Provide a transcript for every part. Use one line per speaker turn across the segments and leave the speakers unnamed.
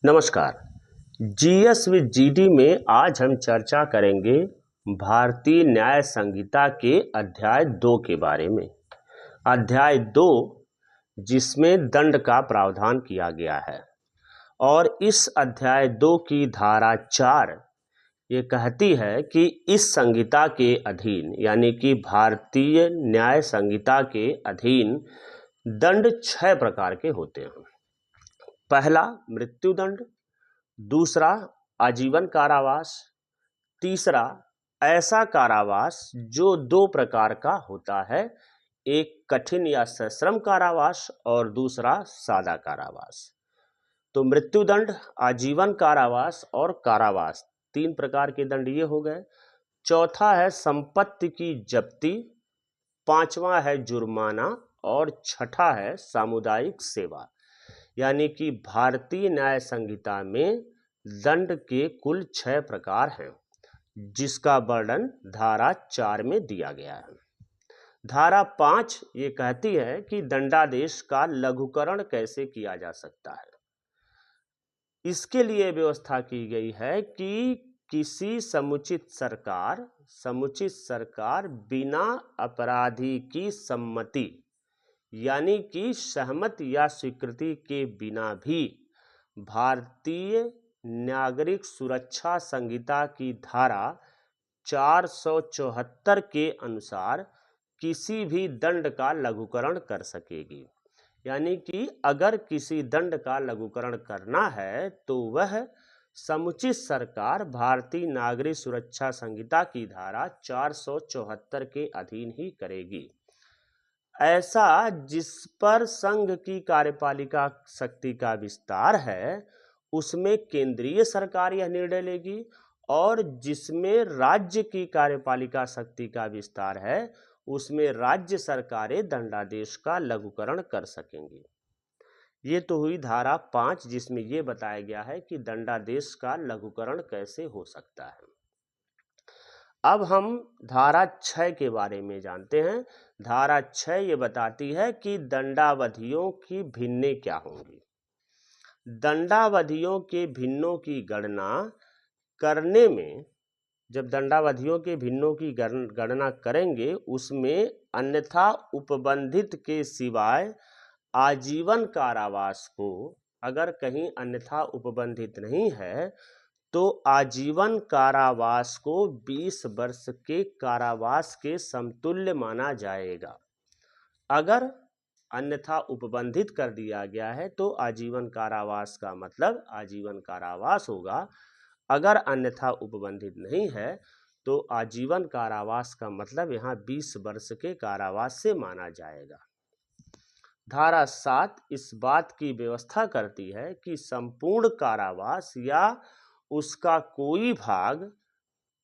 नमस्कार। GS with GD में आज हम चर्चा करेंगे भारतीय न्याय संहिता के अध्याय 2 के बारे में। अध्याय 2 जिसमें दंड का प्रावधान किया गया है और इस अध्याय 2 की धारा 4 ये कहती है कि इस संहिता के अधीन यानी कि भारतीय न्याय संहिता के अधीन दंड 6 प्रकार के होते हैं। पहला मृत्युदंड, दूसरा आजीवन कारावास, तीसरा ऐसा कारावास जो 2 प्रकार का होता है, एक कठिन या सश्रम कारावास और दूसरा सादा कारावास। तो मृत्युदंड, आजीवन कारावास और कारावास 3 प्रकार के दंड ये हो गए। चौथा है संपत्ति की जब्ती, पांचवा है जुर्माना और छठा है सामुदायिक सेवा। यानी कि भारतीय न्याय संहिता में दंड के कुल 6 प्रकार हैं, जिसका वर्णन धारा 4 में दिया गया है। धारा 5 ये कहती है कि दंडादेश का लघुकरण कैसे किया जा सकता है। इसके लिए व्यवस्था की गई है कि किसी समुचित सरकार बिना अपराधी की सम्मति यानी कि सहमति या स्वीकृति के बिना भी भारतीय नागरिक सुरक्षा संहिता की धारा 474 के अनुसार किसी भी दंड का लघुकरण कर सकेगी। यानी कि अगर किसी दंड का लघुकरण करना है तो वह समुचित सरकार भारतीय नागरिक सुरक्षा संहिता की धारा 474 के अधीन ही करेगी। ऐसा जिस पर संघ की कार्यपालिका शक्ति का विस्तार है उसमें केंद्रीय सरकार यह निर्णय लेगी, और जिसमें राज्य की कार्यपालिका शक्ति का विस्तार है उसमें राज्य सरकारें दंडादेश का लघुकरण कर सकेंगी। ये तो हुई धारा 5 जिसमें यह बताया गया है कि दंडादेश का लघुकरण कैसे हो सकता है। अब हम धारा 6 के बारे में जानते हैं। धारा 6 ये बताती है कि दंडावधियों की भिन्नें क्या होंगी। दंडावधियों के भिन्नों की गणना करने में, जब दंडावधियों के भिन्नों की गणना करेंगे उसमें अन्यथा उपबंधित के सिवाय आजीवन कारावास को, अगर कहीं अन्यथा उपबंधित नहीं है तो आजीवन कारावास को 20 वर्ष के कारावास के समतुल्य माना जाएगा। अगर अन्यथा उपबंधित कर दिया गया है तो आजीवन कारावास का मतलब आजीवन कारावास होगा। अगर अन्यथा उपबंधित नहीं है तो आजीवन कारावास का मतलब यहाँ 20 वर्ष के कारावास से माना जाएगा। धारा 7 इस बात की व्यवस्था करती है कि संपूर्ण कारावास या उसका कोई भाग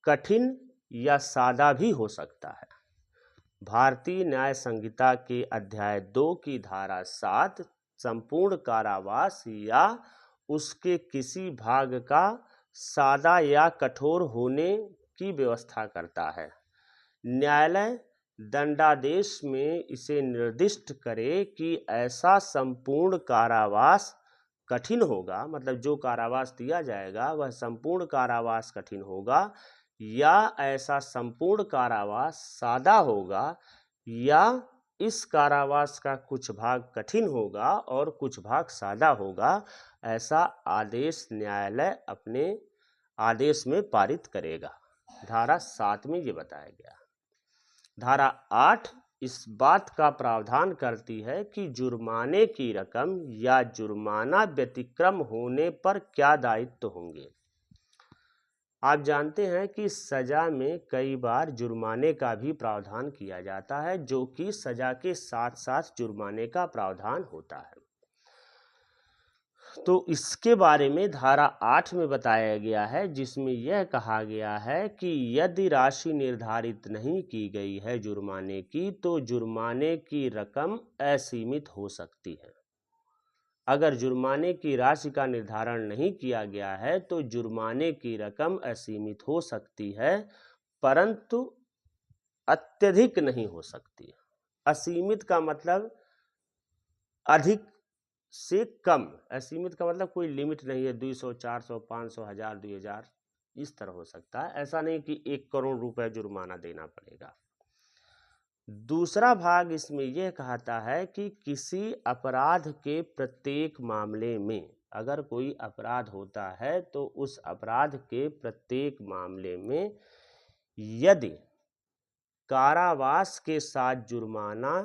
कठिन या सादा भी हो सकता है। भारतीय न्याय संहिता के अध्याय 2 की धारा 7 संपूर्ण कारावास या उसके किसी भाग का सादा या कठोर होने की व्यवस्था करता है। न्यायालय दंडादेश में इसे निर्दिष्ट करे कि ऐसा संपूर्ण कारावास कठिन होगा, मतलब जो कारावास दिया जाएगा वह संपूर्ण कारावास कठिन होगा, या ऐसा संपूर्ण कारावास सादा होगा, या इस कारावास का कुछ भाग कठिन होगा और कुछ भाग सादा होगा। ऐसा आदेश न्यायालय अपने आदेश में पारित करेगा। धारा 7 में ये बताया गया। धारा 8 इस बात का प्रावधान करती है कि जुर्माने की रकम या जुर्माना व्यतिक्रम होने पर क्या दायित्व होंगे। आप जानते हैं कि सजा में कई बार जुर्माने का भी प्रावधान किया जाता है, जो कि सजा के साथ साथ जुर्माने का प्रावधान होता है। तो इसके बारे में धारा 8 में बताया गया है, जिसमें यह कहा गया है कि यदि राशि निर्धारित नहीं की गई है जुर्माने की तो जुर्माने की रकम असीमित हो सकती है। अगर जुर्माने की राशि का निर्धारण नहीं किया गया है तो जुर्माने की रकम असीमित हो सकती है, परंतु अत्यधिक नहीं हो सकती। असीमित का मतलब अधिक से कम, असीमित का मतलब कोई लिमिट नहीं है, 200, 400, 500, 1000, 2000 इस तरह हो सकता है। ऐसा नहीं कि 1 करोड़ रुपए जुर्माना देना पड़ेगा। दूसरा भाग इसमें यह कहता है कि किसी अपराध के प्रत्येक मामले में, अगर कोई अपराध होता है तो उस अपराध के प्रत्येक मामले में यदि कारावास के साथ जुर्माना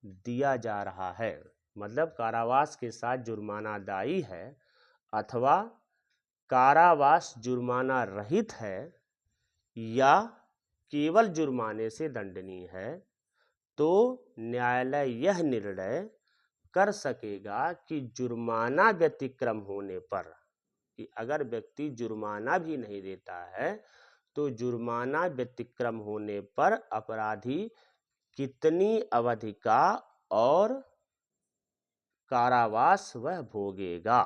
दिया जा रहा है, मतलब कारावास के साथ जुर्माना दायी है अथवा कारावास जुर्माना रहित है या केवल जुर्माने से दंडनीय है, तो न्यायालय यह निर्णय कर सकेगा कि जुर्माना व्यतिक्रम होने पर, कि अगर व्यक्ति जुर्माना भी नहीं देता है तो जुर्माना व्यतिक्रम होने पर अपराधी कितनी अवधि का और कारावास वह भोगेगा,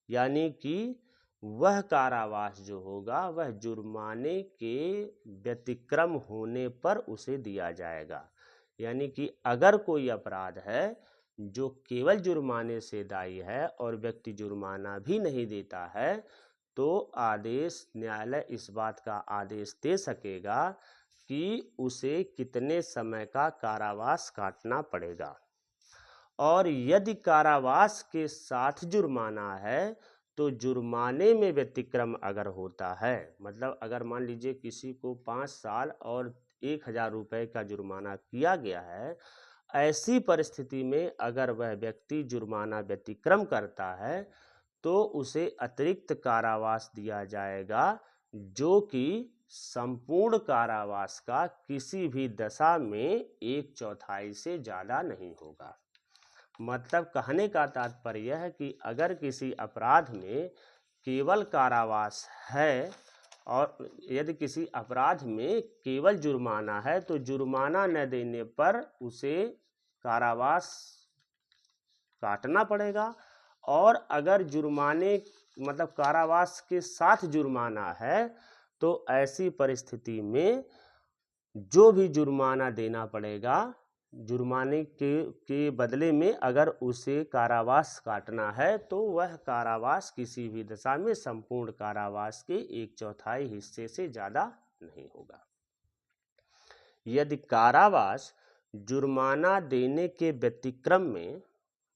यानी कि वह कारावास जो होगा वह जुर्माने के व्यतिक्रम होने पर उसे दिया जाएगा। यानी कि अगर कोई अपराध है जो केवल जुर्माने से दायी है और व्यक्ति जुर्माना भी नहीं देता है, तो न्यायालय इस बात का आदेश दे सकेगा कि उसे कितने समय का कारावास काटना पड़ेगा। और यदि कारावास के साथ जुर्माना है तो जुर्माने में व्यतिक्रम अगर होता है, मतलब अगर मान लीजिए किसी को 5 साल और 1000 रुपये का जुर्माना किया गया है, ऐसी परिस्थिति में अगर वह व्यक्ति जुर्माना व्यतिक्रम करता है तो उसे अतिरिक्त कारावास दिया जाएगा, जो कि संपूर्ण कारावास का किसी भी दशा में 1/4 से ज़्यादा नहीं होगा। मतलब कहने का तात्पर्य है कि अगर किसी अपराध में केवल कारावास है और यदि किसी अपराध में केवल जुर्माना है तो जुर्माना न देने पर उसे कारावास काटना पड़ेगा, और अगर जुर्माने मतलब कारावास के साथ जुर्माना है तो ऐसी परिस्थिति में जो भी जुर्माना देना पड़ेगा, जुर्माने के बदले में अगर उसे कारावास काटना है तो वह कारावास किसी भी दशा में संपूर्ण कारावास के 1/4 हिस्से से ज़्यादा नहीं होगा। यदि कारावास जुर्माना देने के व्यतिक्रम में,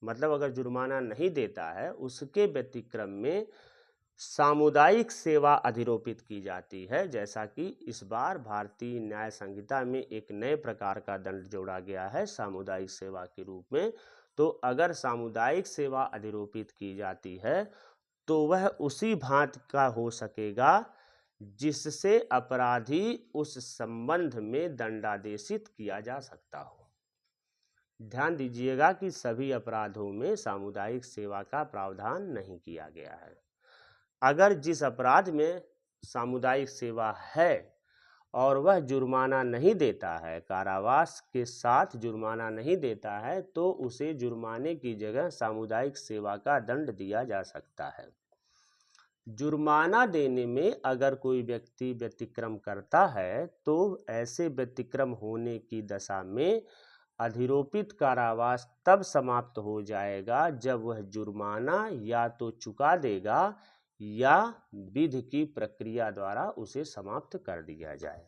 मतलब अगर जुर्माना नहीं देता है उसके व्यतिक्रम में सामुदायिक सेवा अधिरोपित की जाती है, जैसा कि इस बार भारतीय न्याय संहिता में एक नए प्रकार का दंड जोड़ा गया है सामुदायिक सेवा के रूप में। तो अगर सामुदायिक सेवा अधिरोपित की जाती है तो वह उसी भांति का हो सकेगा जिससे अपराधी उस संबंध में दंडादेशित किया जा सकता हो। ध्यान दीजिएगा कि सभी अपराधों में सामुदायिक सेवा का प्रावधान नहीं किया गया है। अगर जिस अपराध में सामुदायिक सेवा है और वह जुर्माना नहीं देता है, कारावास के साथ जुर्माना नहीं देता है, तो उसे जुर्माने की जगह सामुदायिक सेवा का दंड दिया जा सकता है। जुर्माना देने में अगर कोई व्यक्ति व्यतिक्रम करता है तो ऐसे व्यतिक्रम होने की दशा में अधिरोपित कारावास तब समाप्त हो जाएगा जब वह जुर्माना या तो चुका देगा या विधि की प्रक्रिया द्वारा उसे समाप्त कर दिया जाए।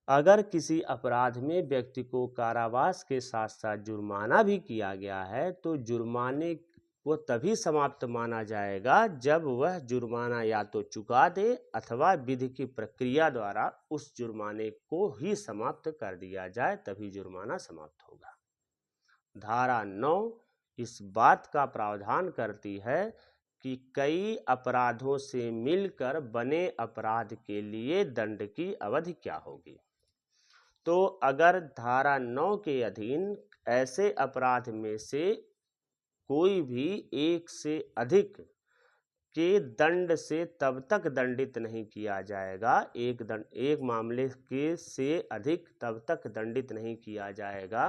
अगर किसी अपराध में व्यक्ति को कारावास के साथ साथ जुर्माना भी किया गया है तो जुर्माने को तभी समाप्त माना जाएगा जब वह जुर्माना या तो चुका दे अथवा विधि की प्रक्रिया द्वारा उस जुर्माने को ही समाप्त कर दिया जाए, तभी जुर्माना समाप्त होगा। धारा 9 इस बात का प्रावधान करती है कि कई अपराधों से मिलकर बने अपराध के लिए दंड की अवधि क्या होगी। तो अगर धारा 9 के अधीन ऐसे अपराध में से कोई भी एक से अधिक के दंड से तब तक दंडित नहीं किया जाएगा, एक मामले के से अधिक तब तक दंडित नहीं किया जाएगा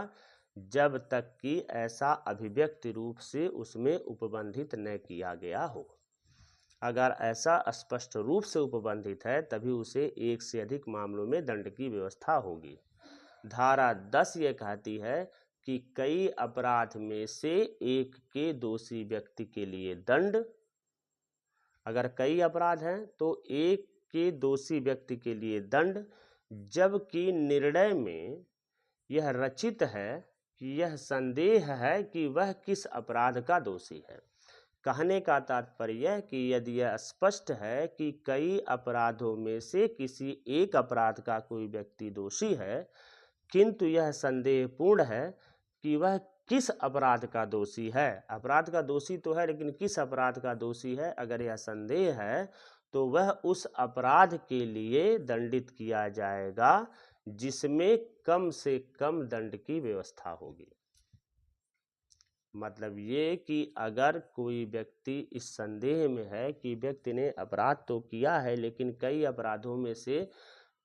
जब तक कि ऐसा अभिव्यक्ति रूप से उसमें उपबंधित न किया गया हो। अगर ऐसा स्पष्ट रूप से उपबंधित है तभी उसे एक से अधिक मामलों में दंड की व्यवस्था होगी। धारा 10 ये कहती है कि कई अपराध में से एक के दोषी व्यक्ति के लिए दंड, अगर कई अपराध हैं तो एक के दोषी व्यक्ति के लिए दंड, जबकि निर्णय में यह रचित है कि यह संदेह है कि वह किस अपराध का दोषी है। कहने का तात्पर्य कि यदि यह स्पष्ट है कि कई अपराधों में से किसी एक अपराध का कोई व्यक्ति दोषी है, किंतु यह संदेहपूर्ण है कि वह किस अपराध का दोषी है। अपराध का दोषी तो है, लेकिन किस अपराध का दोषी है, अगर यह संदेह है तो वह उस अपराध के लिए दंडित किया जाएगा जिसमें कम से कम दंड की व्यवस्था होगी। मतलब ये कि अगर कोई व्यक्ति इस संदेह में है कि व्यक्ति ने अपराध तो किया है, लेकिन कई अपराधों में से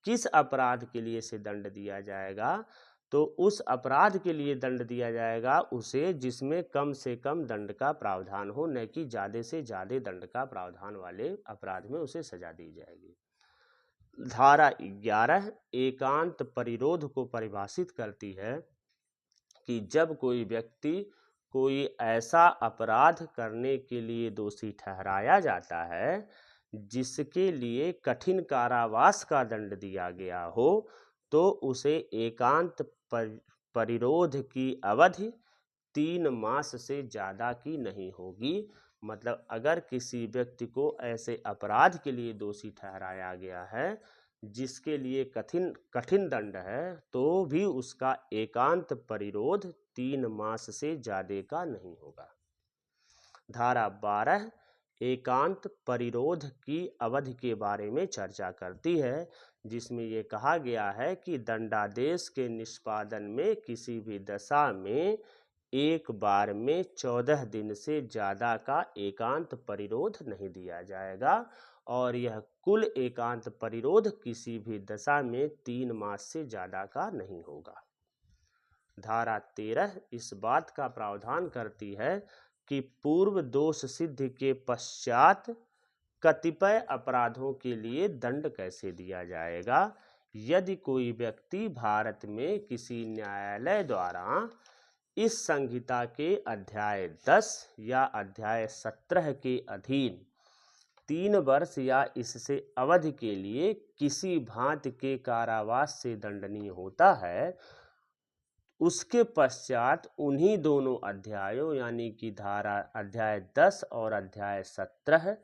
किस अपराध के लिए से दंड दिया जाएगा, तो उस अपराध के लिए दंड दिया जाएगा उसे जिसमें कम से कम दंड का प्रावधान हो, न कि ज़्यादा से ज़्यादा दंड का प्रावधान वाले अपराध में उसे सजा दी जाएगी। धारा 11 एकांत परिरोध को परिभाषित करती है कि जब कोई व्यक्ति कोई ऐसा अपराध करने के लिए दोषी ठहराया जाता है जिसके लिए कठिन कारावास का दंड दिया गया हो, तो उसे एकांत परिरोध की अवधि 3 मास से ज़्यादा की नहीं होगी। मतलब अगर किसी व्यक्ति को ऐसे अपराध के लिए दोषी ठहराया गया है जिसके लिए कठिन दंड है, तो भी उसका एकांत परिरोध 3 मास से ज़्यादा का नहीं होगा। धारा 12 एकांत परिरोध की अवधि के बारे में चर्चा करती है, जिसमें ये कहा गया है कि दंडादेश के निष्पादन में किसी भी दशा में एक बार में 14 दिन से ज़्यादा का एकांत परिरोध नहीं दिया जाएगा, और यह कुल एकांत परिरोध किसी भी दशा में 3 मास से ज़्यादा का नहीं होगा। धारा 13 इस बात का प्रावधान करती है कि पूर्व दोष सिद्धि के पश्चात कतिपय अपराधों के लिए दंड कैसे दिया जाएगा। यदि कोई व्यक्ति भारत में किसी न्यायालय द्वारा इस संहिता के अध्याय 10 या अध्याय 17 के अधीन 3 वर्ष या इससे अवधि के लिए किसी भांति के कारावास से दंडनीय होता है, उसके पश्चात उन्हीं दोनों अध्यायों यानी कि धारा अध्याय 10 और अध्याय 17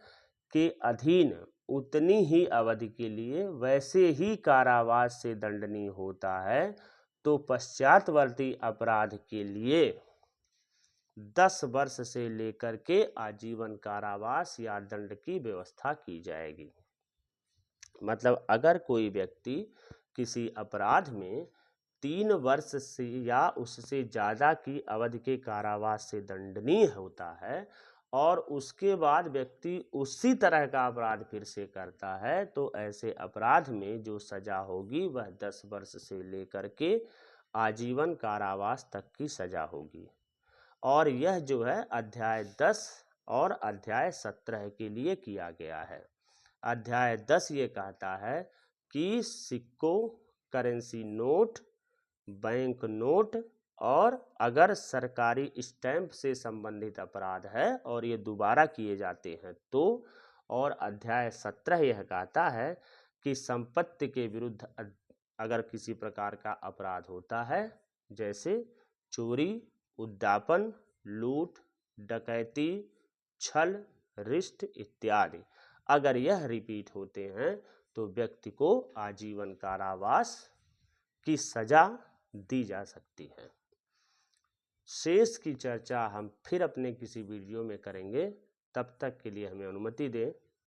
के अधीन उतनी ही अवधि के लिए वैसे ही कारावास से दंडनीय होता है, तो पश्चातवर्ती अपराध के लिए 10 वर्ष से लेकर के आजीवन कारावास या दंड की व्यवस्था की जाएगी। मतलब अगर कोई व्यक्ति किसी अपराध में 3 वर्ष से या उससे ज़्यादा की अवधि के कारावास से दंडनीय होता है और उसके बाद व्यक्ति उसी तरह का अपराध फिर से करता है, तो ऐसे अपराध में जो सज़ा होगी वह 10 वर्ष से लेकर के आजीवन कारावास तक की सज़ा होगी। और यह जो है अध्याय 10 और अध्याय 17 के लिए किया गया है। अध्याय 10 ये कहता है कि सिक्कों, करेंसी नोट, बैंक नोट और अगर सरकारी स्टैंप से संबंधित अपराध है और ये दोबारा किए जाते हैं तो। और अध्याय 17 यह कहता है कि संपत्ति के विरुद्ध अगर किसी प्रकार का अपराध होता है, जैसे चोरी, उद्यापन, लूट, डकैती, छल, रिष्ट इत्यादि, अगर यह रिपीट होते हैं तो व्यक्ति को आजीवन कारावास की सजा दी जा सकती है। शेष की चर्चा हम फिर अपने किसी वीडियो में करेंगे। तब तक के लिए हमें अनुमति दें।